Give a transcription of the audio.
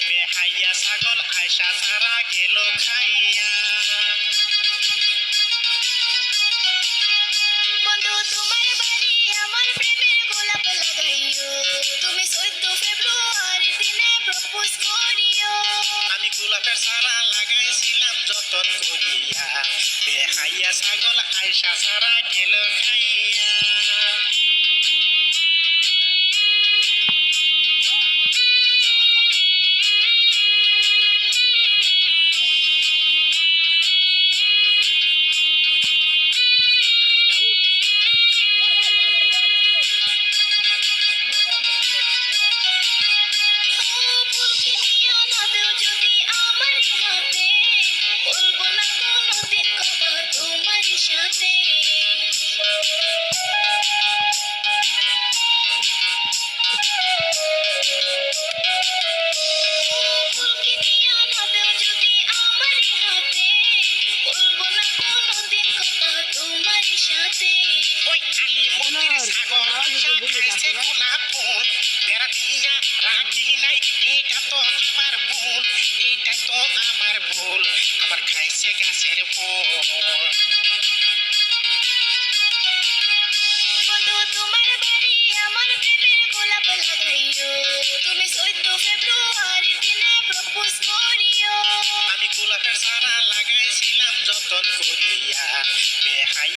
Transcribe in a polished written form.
বেহাইয়া ছাগল আয়সা তারা গেল খাইয়া। বন্ধু তোমার বাড়ি আমার প্রেমের গোলাপ লাগাইও, তুমি 14 ফেব্রুয়ারি দিনে প্রপোজ করিও। আমি গোলাপের চারা লাগাইছিলাম যতন করিয়া, বেহাইয়া ছাগল আয়সা তারা গেল খাইয়া। ফুলকে নিয়ে না দেও যদি আমার হাতে, বলবো না কোনোদিন কথা তোমার সাথে। ফুলকে নিয়ে না দেও যদি আমার হাতে, বলবো না কোনোদিন কথা তোমার সাথে। ওই কালী মন্দির ছাগল আয়সা খাইছে গোলাপ ফুল, বেড়া দিয়া রাখি নাই, এটা তো আমার ভুল, এইটাই তো আমার ভুল, আবার খাইছে গাছের ফুল। বন্ধু তোমার বাড়ি আমার প্রেমের গোলাপ লাগাইও, তুমি 14 ফেব্রুয়ারি দিনে প্রপোজ করিও। আমি গোলাপের চারা লাগাইছিলাম যতন করিয়া,